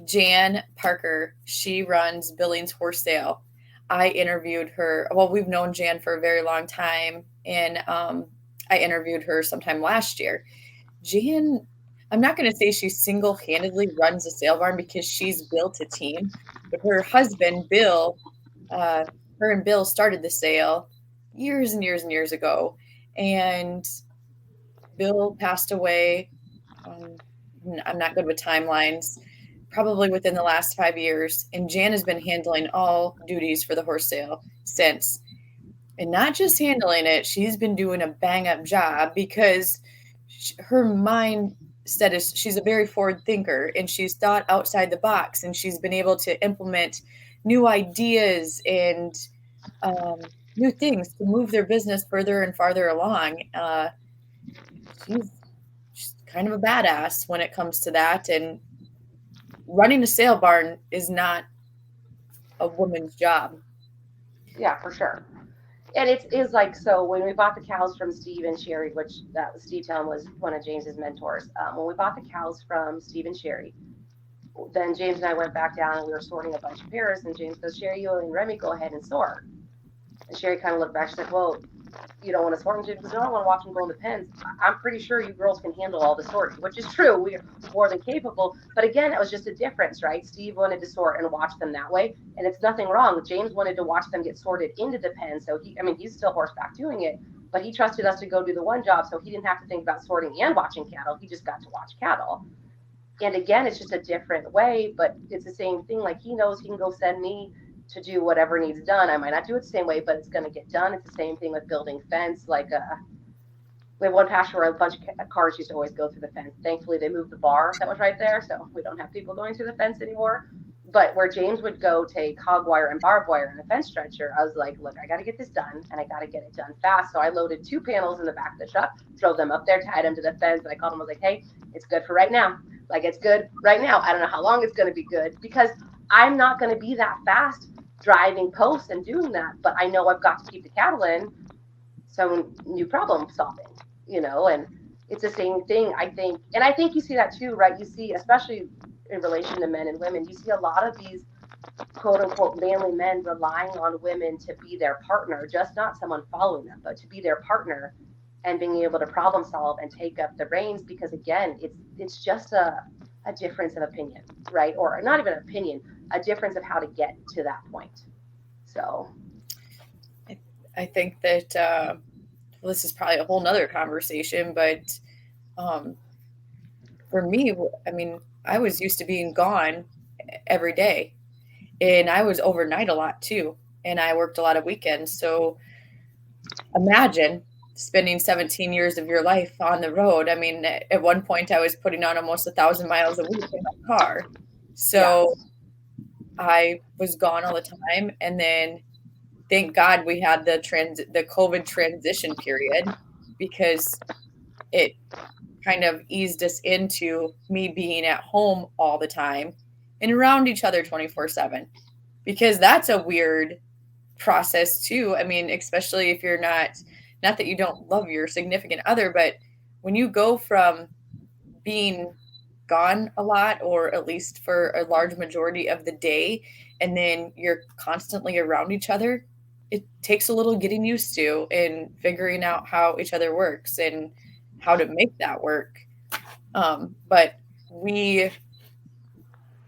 Jan Parker, she runs Billings Horse Sale. I interviewed her. Well, we've known Jan for a very long time, and I interviewed her sometime last year. Jan, I'm not going to say she single handedly runs a sale barn because she's built a team, but her husband, Bill, uh, her and Bill started the sale years and years and years ago. And Bill passed away. Um, I'm not good with timelines. Probably within the last 5 years, and Jan has been handling all duties for the horse sale since. And not just handling it, she's been doing a bang up job because her mindset is she's a very forward thinker and she's thought outside the box and she's been able to implement new ideas and new things to move their business further and farther along. She's kind of a badass when it comes to that. And running a sale barn is not a woman's job. Yeah, for sure. And it's like so when we bought the cows from Steve and Sherry, which that was Steve Town was one of James's mentors. When we bought the cows from Steve and Sherry, then James and I went back down and we were sorting a bunch of pairs. And James goes, "Sherry, you and Remy go ahead and sort." And Sherry kind of looked back. She's like, "Well, you don't want to sort?" And James goes, "No, I want to watch them go in the pens. I'm pretty sure you girls can handle all the sorting," which is true. We're more than capable. But again, it was just a difference, right? Steve wanted to sort and watch them that way. And it's nothing wrong. James wanted to watch them get sorted into the pen. So he's still horseback doing it. But he trusted us to go do the one job. So he didn't have to think about sorting and watching cattle. He just got to watch cattle. And again, it's just a different way, but it's the same thing. Like he knows he can go send me to do whatever needs done. I might not do it the same way, but it's going to get done. It's the same thing with building fence. Like we have one pasture where a bunch of cars used to always go through the fence. Thankfully, they moved the bar that was right there, so we don't have people going through the fence anymore. But where James would go take hog wire and barbed wire and a fence stretcher, I was like, look, I got to get this done, and I got to get it done fast. So I loaded 2 panels in the back of the truck, drove them up there, tied them to the fence, and I called him. I was like, hey, it's good for right now. Like, it's good right now. I don't know how long it's going to be good because I'm not going to be that fast driving posts and doing that, but I know I've got to keep the cattle in. So new problem solving, and it's the same thing, I think. And I think you see that too, right? You see, especially in relation to men and women, you see a lot of these quote unquote manly men relying on women to be their partner, just not someone following them, but to be their partner and being able to problem solve and take up the reins because again, it's just a difference of opinion, right? Or not even an opinion, a difference of how to get to that point. So I think that well, this is probably a whole nother conversation, but um, for me, I mean, I was used to being gone every day, and I was overnight a lot too, and I worked a lot of weekends. So imagine spending 17 years of your life on the road. I mean, at one point, I was putting on almost 1,000 miles a week in my car. yeah. So I was gone all the time, and then thank God we had the COVID transition period because it kind of eased us into me being at home all the time and around each other 24/7 because that's a weird process too. I mean, especially if you're not that you don't love your significant other, but when you go from being gone a lot or at least for a large majority of the day and then you're constantly around each other, it takes a little getting used to and figuring out how each other works and how to make that work. But we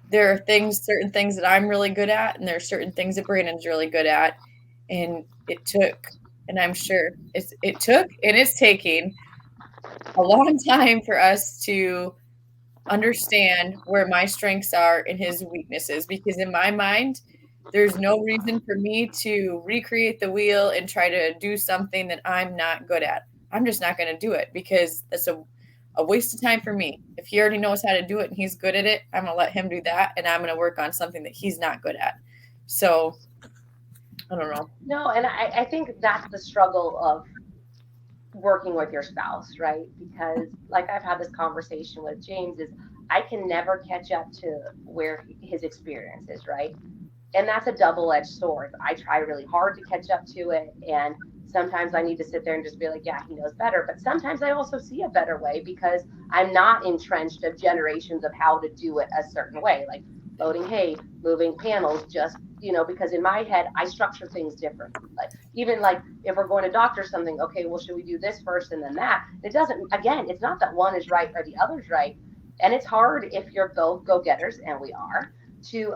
there are certain things that I'm really good at and there are certain things that Brandon's really good at, and it took, and I'm sure it took and it's taking a long time for us to understand where my strengths are and his weaknesses, because in my mind there's no reason for me to recreate the wheel and try to do something that I'm not good at. I'm just not going to do it because that's a waste of time for me. If he already knows how to do it and he's good at it, I'm going to let him do that, and I'm going to work on something that he's not good at. So I don't know. No, and I think that's the struggle of working with your spouse, right? Because like I've had this conversation with James is I can never catch up to where his experience is, right? And that's a double-edged sword. I try really hard to catch up to it, and sometimes I need to sit there and just be like, yeah, he knows better. But sometimes I also see a better way because I'm not entrenched of generations of how to do it a certain way, like loading hay, moving panels, just because in my head I structure things differently. Like even like if we're going to doctor something, okay, well, should we do this first and then that? It doesn't. Again, it's not that one is right or the other's right, and it's hard if you're both go-getters, and we are, to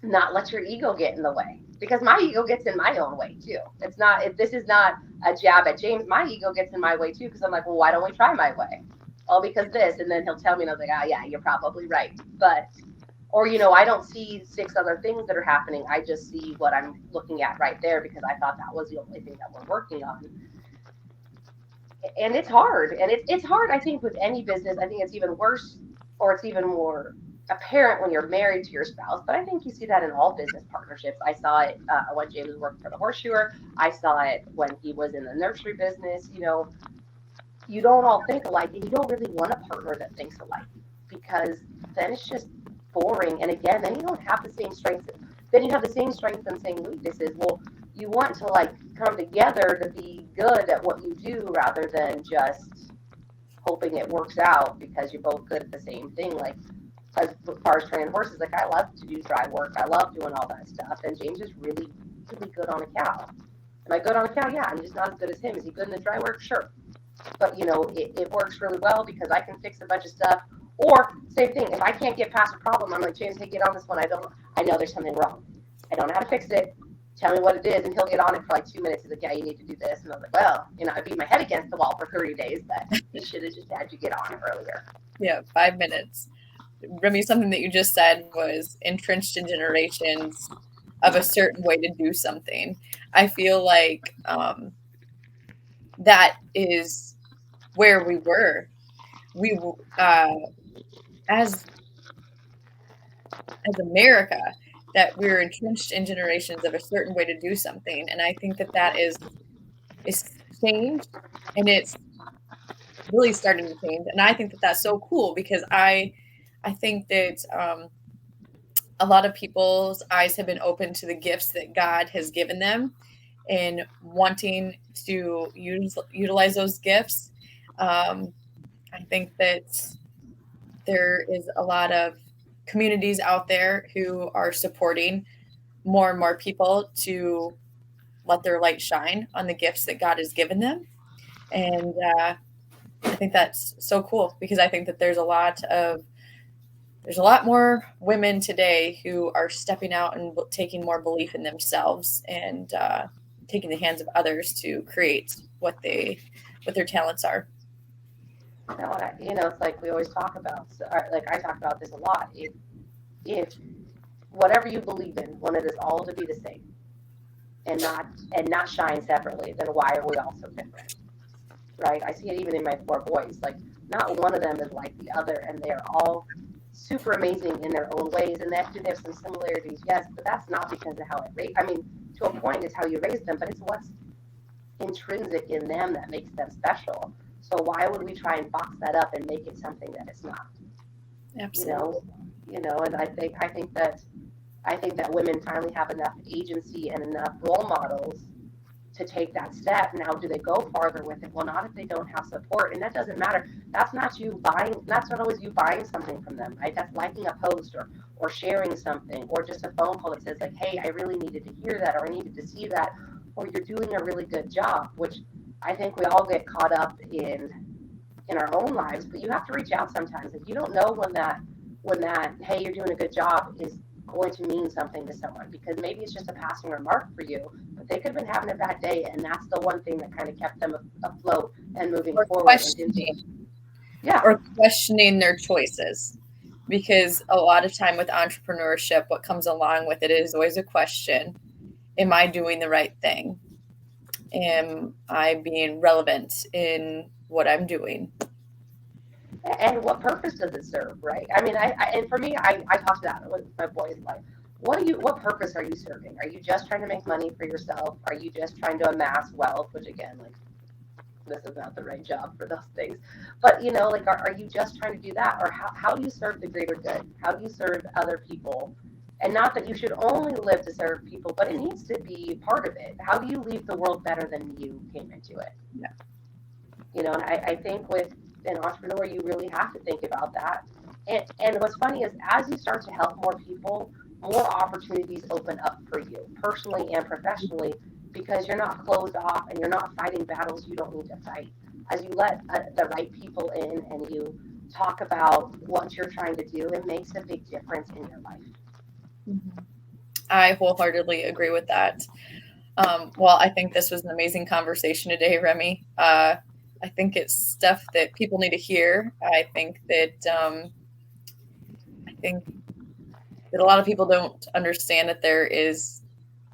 not let your ego get in the way because my ego gets in my own way too. It's not, if this is not a jab at James, my ego gets in my way too because I'm like, well, why don't we try my way? Oh, because this, and then he'll tell me, and I was like, oh yeah, you're probably right, but or I don't see 6 other things that are happening. I just see what I'm looking at right there because I thought that was the only thing that we're working on. And it's hard, and it's hard. I think with any business, I think it's even worse, or it's even more apparent when you're married to your spouse. But I think you see that in all business partnerships. I saw it when James was working for the horseshoer. I saw it when he was in the nursery business. You don't all think alike, and you don't really want a partner that thinks alike because then it's just boring. And again, then you don't have the same strengths. Then you have the same strengths and same weaknesses. Well, you want to like come together to be good at what you do rather than just hoping it works out because you're both good at the same thing. Like as far as training horses, like I love to do dry work. I love doing all that stuff. And James is really, really good on a cow. Am I good on a cow? Yeah. I'm just not as good as him. Is he good in the dry work? Sure. But it works really well because I can fix a bunch of stuff. Or same thing, if I can't get past a problem, I'm like, James, hey, get on this one. I know there's something wrong. I don't know how to fix it. tell me what it is, and he'll get on it for like 2 minutes. He's like, yeah, you need to do this. And I was like, well, I beat my head against the wall for 30 days, but he should have just had you get on it earlier. Yeah, 5 minutes. Remy, something that you just said was entrenched in generations of a certain way to do something. I feel like that is where we were. We as America, that we're entrenched in generations of a certain way to do something, and I think that is changed, and it's really starting to change, and I think that that's so cool because I think that a lot of people's eyes have been open to the gifts that God has given them and wanting to utilize those gifts. I think that there is a lot of communities out there who are supporting more and more people to let their light shine on the gifts that God has given them. And I think that's so cool because I think that there's a lot more women today who are stepping out and taking more belief in themselves and taking the hands of others to create what their talents are. No, it's like we always talk about, like I talk about this a lot. If whatever you believe in wanted us all to be the same and not shine separately, then why are we all so different? Right? I see it even in my 4 boys. Like, not one of them is like the other, and they're all super amazing in their own ways. And do they have some similarities? Yes, but that's not because of how I mean, to a point, it's how you raise them, but it's what's intrinsic in them that makes them special. So why would we try and box that up and make it something that it's not? Absolutely. And I think that women finally have enough agency and enough role models to take that step. Now, do they go farther with it? Well, not if they don't have support, and that doesn't matter. That's not always you buying something from them, right? That's liking a post or sharing something, or just a phone call that says like, hey, I really needed to hear that, or I needed to see that, or you're doing a really good job, which I think we all get caught up in our own lives, but you have to reach out sometimes. If you don't know when that hey, you're doing a good job is going to mean something to someone, because maybe it's just a passing remark for you, but they could have been having a bad day, and that's the one thing that kind of kept them afloat and moving forward. Or questioning their choices, because a lot of time with entrepreneurship, what comes along with it is always a question: am I doing the right thing? Am I being relevant in what I'm doing? And what purpose does it serve, right? I mean, and for me, I talk to that with my boys, like, what purpose are you serving? Are you just trying to make money for yourself? Are you just trying to amass wealth? Which, again, like, this is not the right job for those things. But, like, are you just trying to do that? Or how do you serve the greater good? How do you serve other people? And not that you should only live to serve people, but it needs to be part of it. How do you leave the world better than you came into it? Yeah. And I think with an entrepreneur, you really have to think about that. And what's funny is, as you start to help more people, more opportunities open up for you, personally and professionally, because you're not closed off and you're not fighting battles you don't need to fight. As you let the right people in and you talk about what you're trying to do, it makes a big difference in your life. Mm-hmm. I wholeheartedly agree with that. Well, I think this was an amazing conversation today, Remy. I think it's stuff that people need to hear. I think that a lot of people don't understand that there is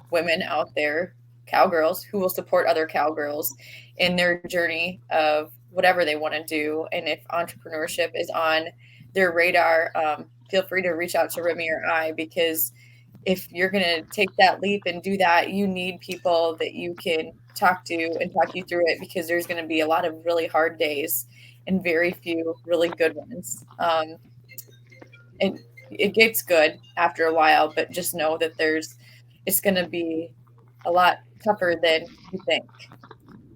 women out there, cowgirls, who will support other cowgirls in their journey of whatever they want to do. And if entrepreneurship is on their radar, feel free to reach out to Remy or I, because if you're going to take that leap and do that, you need people that you can talk to and talk you through it, because there's going to be a lot of really hard days and very few really good ones. And it gets good after a while, but just know that it's going to be a lot tougher than you think.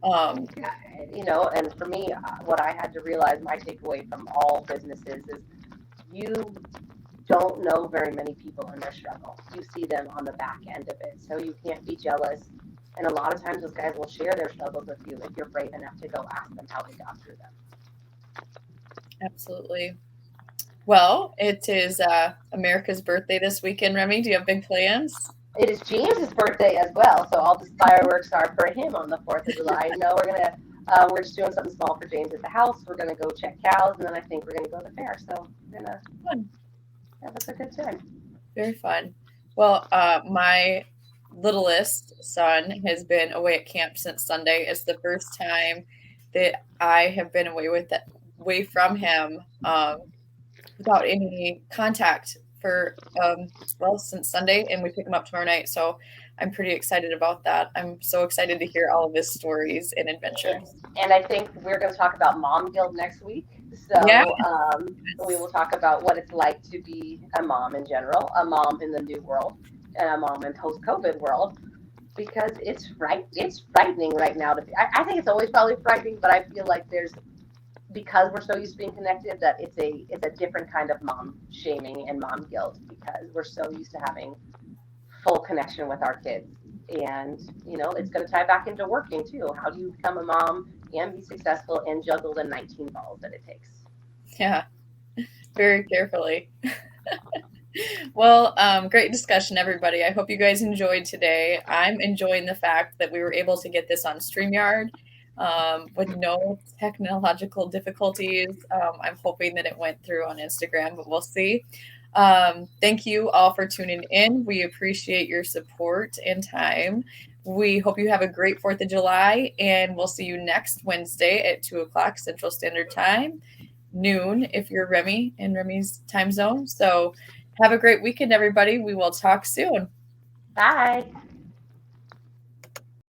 And for me, what I had to realize, my takeaway from all businesses is, you don't know very many people in their struggle. You see them on the back end of it, so you can't be jealous. And a lot of times those guys will share their struggles with you if you're brave enough to go ask them how they got through them. Absolutely. Well, it is America's birthday this weekend, Remy. Do you have big plans? It is James's birthday as well, so all the fireworks are for him on the 4th of July. No, we're just doing something small for James at the house. We're gonna go check cows, and then I think we're gonna go to the fair. So we're gonna Fun. have a good time. Very fun. Well, my littlest son has been away at camp since Sunday. It's the first time that I have been away from him without any contact for since Sunday, and we pick him up tomorrow night. So I'm pretty excited about that. I'm so excited to hear all of his stories and adventures. And I think we're going to talk about Mom Guild next week. So Yeah. we will talk about what it's like to be a mom in general, a mom in the new world, and a mom in post-COVID world. Because it's frightening right now. I think it's always probably frightening, but I feel like because we're so used to being connected, that it's a different kind of mom shaming and mom guilt, because we're so used to having full connection with our kids. And it's going to tie back into working too. How do you become a mom and be successful and juggle the 19 balls that it takes? Yeah, very carefully. Well, great discussion, everybody. I hope you guys enjoyed today. I'm enjoying the fact that we were able to get this on StreamYard with no technological difficulties. I'm hoping that it went through on Instagram, but we'll see. Thank you all for tuning in. We appreciate your support and time. We hope you have a great 4th of July, and we'll see you next Wednesday at 2 o'clock Central Standard Time, noon if you're Remy in Remy's time zone. So have a great weekend, everybody. We will talk soon. Bye.